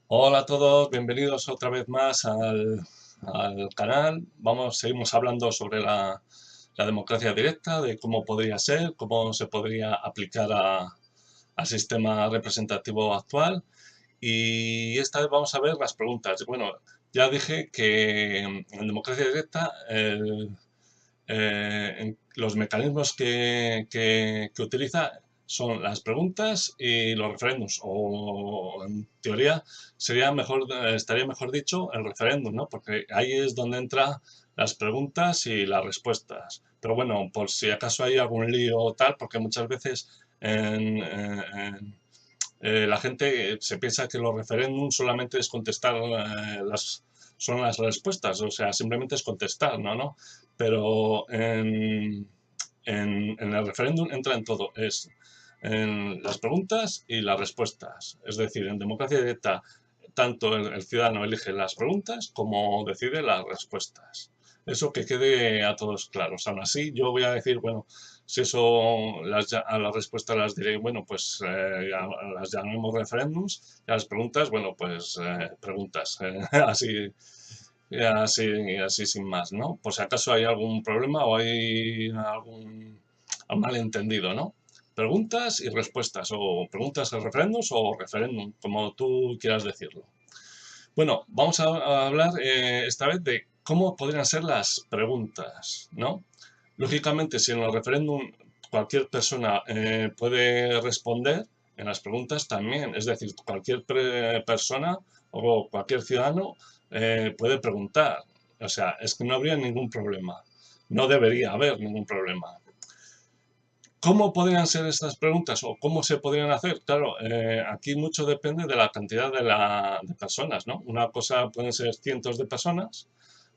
Hola a todos, bienvenidos otra vez más al canal. Seguimos hablando sobre la democracia directa, de cómo podría ser, cómo se podría aplicar al sistema representativo actual. Y esta vez vamos a ver las preguntas. Bueno, ya dije que en democracia directa los mecanismos que utiliza son las preguntas y los referéndums, o en teoría estaría mejor dicho el referéndum, ¿no? Porque ahí es donde entran las preguntas y las respuestas. Pero bueno, por si acaso hay algún lío o tal, porque muchas veces la gente se piensa que los referéndums solamente es contestar son las respuestas, o sea, simplemente es contestar, ¿no? Pero en el referéndum entra en todo, es en las preguntas y las respuestas. Es decir, en democracia directa, tanto el ciudadano elige las preguntas como decide las respuestas. Eso que quede a todos claros. Aún así, yo voy a decir, bueno, si eso a las respuestas las diré, bueno, pues las llamemos referéndums, y a las preguntas, bueno, pues preguntas. Así, así sin más, ¿no? Por si acaso hay algún problema o hay algún malentendido, ¿no? Preguntas y respuestas, o preguntas y referéndums o referéndum, como tú quieras decirlo. Bueno, vamos a hablar esta vez de cómo podrían ser las preguntas, ¿no? Lógicamente, si en el referéndum cualquier persona puede responder, en las preguntas también. Es decir, cualquier persona o cualquier ciudadano puede preguntar. O sea, es que no habría ningún problema. No debería haber ningún problema. ¿Cómo podrían ser estas preguntas o cómo se podrían hacer? Claro, aquí mucho depende de la cantidad de personas, ¿no? Una cosa pueden ser cientos de personas,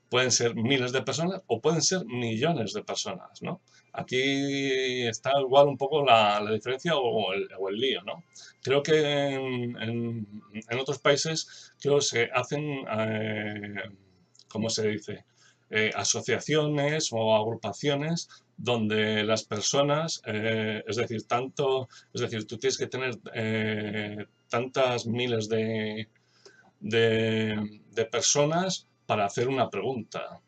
pueden ser miles de personas o pueden ser millones de personas, ¿no? Aquí está igual un poco la diferencia o el lío, ¿no? Creo que en otros países creo se hacen, ¿cómo se dice? Asociaciones o agrupaciones donde las personas, es decir, tú tienes que tener tantas miles de personas para hacer una pregunta.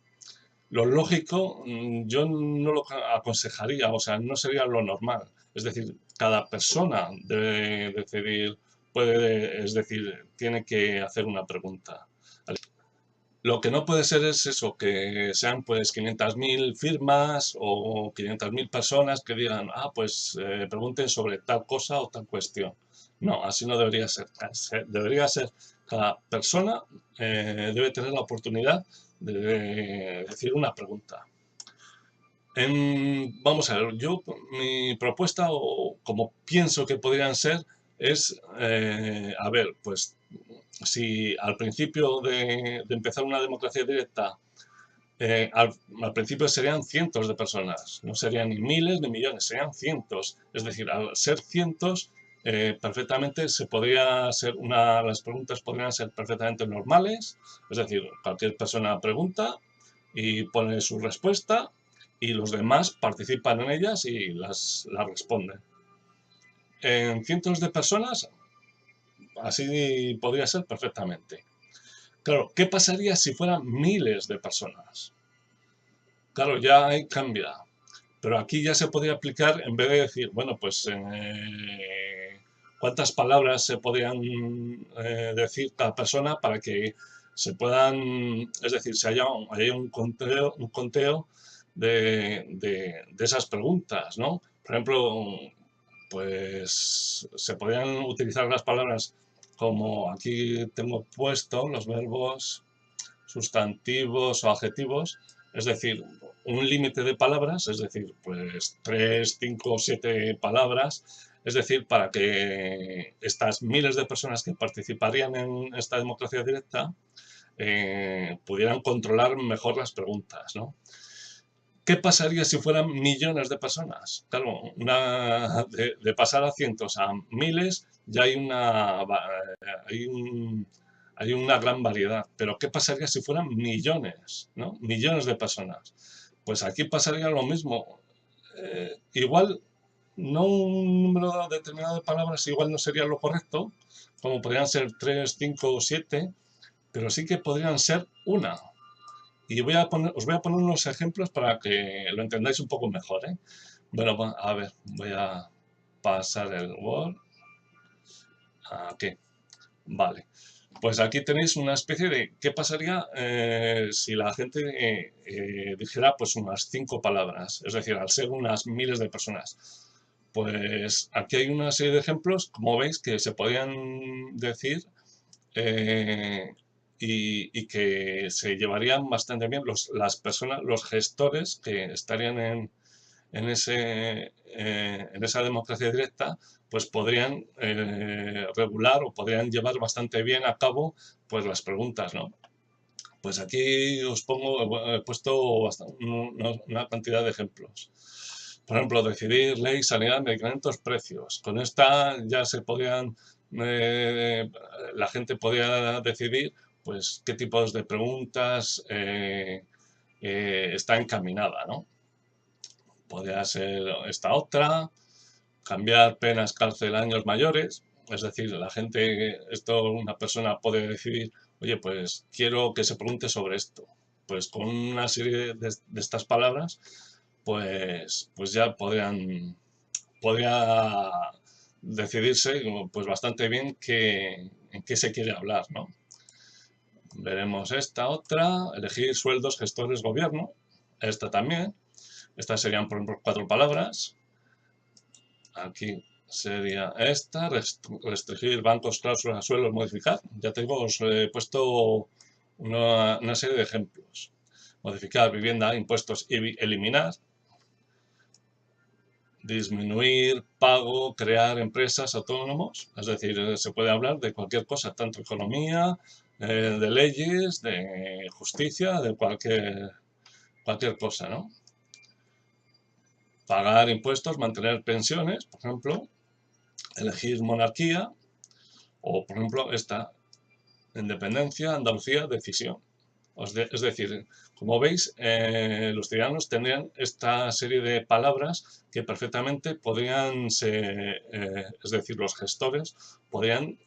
Lo lógico, yo no lo aconsejaría, o sea, no sería lo normal. Es decir, cada persona debe decidir, es decir, tiene que hacer una pregunta. Lo que no puede ser es eso, que sean pues 500.000 firmas o 500.000 personas que digan, pues pregunten sobre tal cosa o tal cuestión. No, así no debería ser. Debería ser cada persona debe tener la oportunidad de decir una pregunta. Vamos a ver, mi propuesta o como pienso que podrían ser es, a ver, pues si al principio de empezar una democracia directa, al principio serían cientos de personas, no serían ni miles ni millones, serían cientos. Es decir, al ser cientos, perfectamente las preguntas podrían ser perfectamente normales, es decir, cualquier persona pregunta y pone su respuesta y los demás participan en ellas y las responden. En cientos de personas, así podría ser perfectamente. Claro, ¿qué pasaría si fueran miles de personas? Claro, ya ahí cambia. Pero aquí ya se podría aplicar, en vez de decir, bueno, pues cuántas palabras se podrían decir cada persona para que se puedan, es decir, haya un conteo de esas preguntas, ¿no? Por ejemplo, pues se podrían utilizar las palabras como aquí tengo puesto los verbos sustantivos o adjetivos, es decir, un límite de palabras, es decir, pues 3, 5, 7 palabras, es decir, para que estas miles de personas que participarían en esta democracia directa pudieran controlar mejor las preguntas, ¿no? ¿Qué pasaría si fueran millones de personas? Claro, de pasar a cientos a miles ya hay una gran variedad. Pero ¿qué pasaría si fueran millones, ¿no? Millones de personas. Pues aquí pasaría lo mismo. Igual no un número determinado de palabras, igual no sería lo correcto, como podrían ser 3, 5 o 7, pero sí que podrían ser una. Y os voy a poner unos ejemplos para que lo entendáis un poco mejor, ¿eh? Bueno, a ver, voy a pasar el Word. Aquí, vale. Pues aquí tenéis una especie de qué pasaría si la gente dijera pues unas 5 palabras, es decir, al ser unas miles de personas. Pues aquí hay una serie de ejemplos, como veis, que se podían decir eh, y que se llevarían bastante bien las personas, los gestores que estarían en esa democracia directa, pues podrían regular o podrían llevar bastante bien a cabo pues las preguntas, ¿no? Pues aquí os pongo, he puesto una cantidad de ejemplos. Por ejemplo, decidir ley, sanidad, medicamentos, precios. Con esta ya se podían, la gente podía decidir pues qué tipos de preguntas está encaminada, ¿no? Podría ser esta otra, cambiar penas cárcel a años mayores, es decir, la gente, una persona puede decidir, oye, pues quiero que se pregunte sobre esto. Pues con una serie de estas palabras, pues ya podría decidirse pues bastante bien en qué se quiere hablar, ¿no? Veremos esta otra, elegir sueldos, gestores, gobierno, esta también. Estas serían, por ejemplo, 4 palabras. Aquí sería esta, restringir bancos, cláusulas, suelos, modificar. Ya tengo, os he puesto una serie de ejemplos. Modificar vivienda, impuestos y eliminar. Disminuir, pago, crear empresas, autónomos. Es decir, se puede hablar de cualquier cosa, tanto economía, de leyes, de justicia, de cualquier cosa, ¿no? Pagar impuestos, mantener pensiones, por ejemplo, elegir monarquía, o, por ejemplo, esta, independencia, Andalucía, decisión. Es decir, como veis, los ciudadanos tendrían esta serie de palabras que perfectamente podrían ser, es decir, los gestores podrían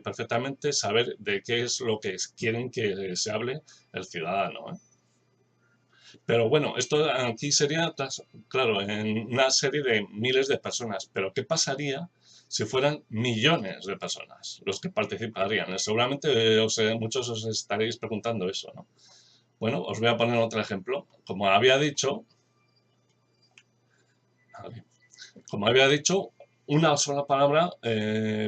perfectamente saber de qué es lo que quieren que se hable el ciudadano, ¿eh? Pero bueno, esto aquí sería, claro, en una serie de miles de personas. Pero ¿qué pasaría si fueran millones de personas los que participarían? Seguramente muchos os estaréis preguntando eso, ¿no? Bueno, os voy a poner otro ejemplo. Como había dicho, una sola palabra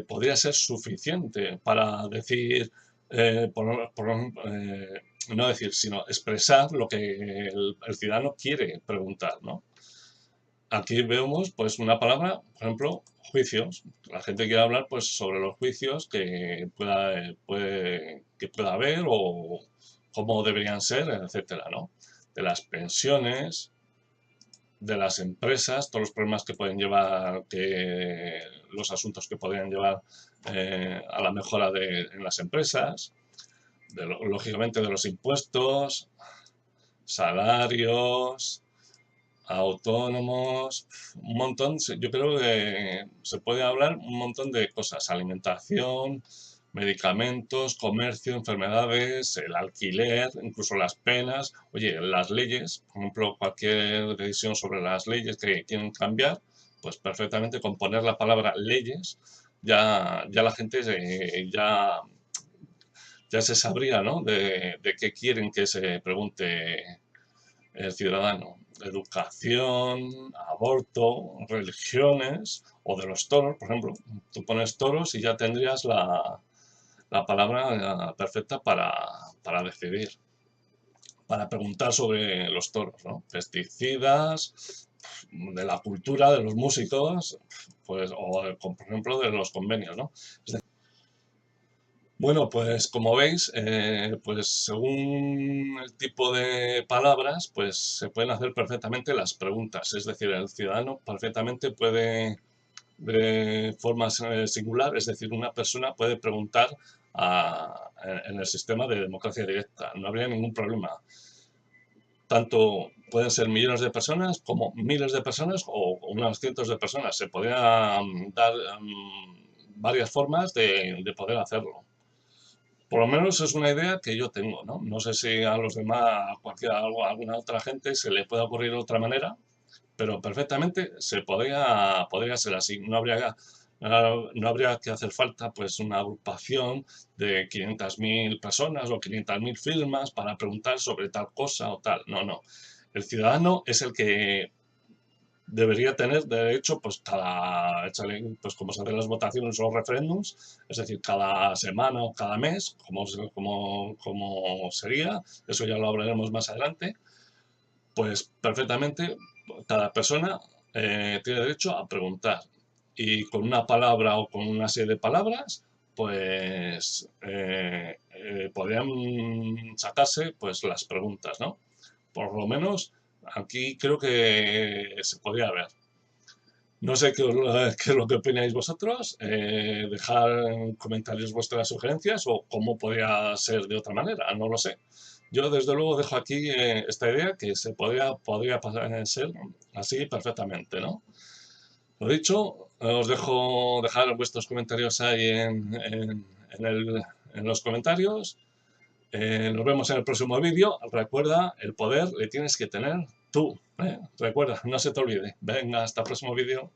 podría ser suficiente para decir, no decir, sino expresar lo que el ciudadano quiere preguntar, ¿no? Aquí vemos pues una palabra, por ejemplo, juicios. La gente quiere hablar pues sobre los juicios que pueda haber o cómo deberían ser, etcétera, ¿no? De las pensiones, de las empresas, todos los problemas que pueden llevar, los asuntos que podrían llevar a la mejora en las empresas, lógicamente de los impuestos, salarios, autónomos, un montón, yo creo que se puede hablar un montón de cosas, alimentación, medicamentos, comercio, enfermedades, el alquiler, incluso las penas, oye, las leyes, por ejemplo, cualquier decisión sobre las leyes que quieren cambiar, pues perfectamente con poner la palabra leyes, ya la gente ya se sabría, ¿no? De qué quieren que se pregunte el ciudadano. Educación, aborto, religiones o de los toros, por ejemplo. Tú pones toros y ya tendrías la palabra perfecta para decidir, para preguntar sobre los toros, ¿no? Pesticidas, de la cultura, de los músicos, pues, o por ejemplo de los convenios, ¿no? Bueno, pues como veis, pues según el tipo de palabras, pues se pueden hacer perfectamente las preguntas. Es decir, el ciudadano perfectamente puede, de forma singular, es decir, una persona puede preguntar en el sistema de democracia directa. No habría ningún problema. Tanto pueden ser millones de personas, como miles de personas o unos cientos de personas. Se podrían dar varias formas de poder hacerlo. Por lo menos es una idea que yo tengo, ¿no? No sé si a los demás, a alguna otra gente se le puede ocurrir otra manera, pero perfectamente podría ser así. No habría que hacer falta pues una agrupación de 500.000 personas o 500.000 firmas para preguntar sobre tal cosa o tal. No, no. El ciudadano es el que debería tener derecho, pues pues como se hacen las votaciones o los referéndums, es decir, cada semana o cada mes, como sería, eso ya lo hablaremos más adelante, pues perfectamente cada persona tiene derecho a preguntar. Y con una palabra o con una serie de palabras, pues podrían sacarse pues las preguntas, ¿no? Por lo menos aquí creo que se podría ver. No sé qué es lo que opináis vosotros. Dejar en comentarios vuestras sugerencias o cómo podría ser de otra manera, no lo sé. Yo desde luego dejo aquí esta idea que podría ser así perfectamente, ¿no? Lo dicho, os dejo dejar vuestros comentarios ahí en los comentarios. Nos vemos en el próximo vídeo. Recuerda, el poder le tienes que tener tú. ¿Eh? Recuerda, no se te olvide. Venga, hasta el próximo vídeo.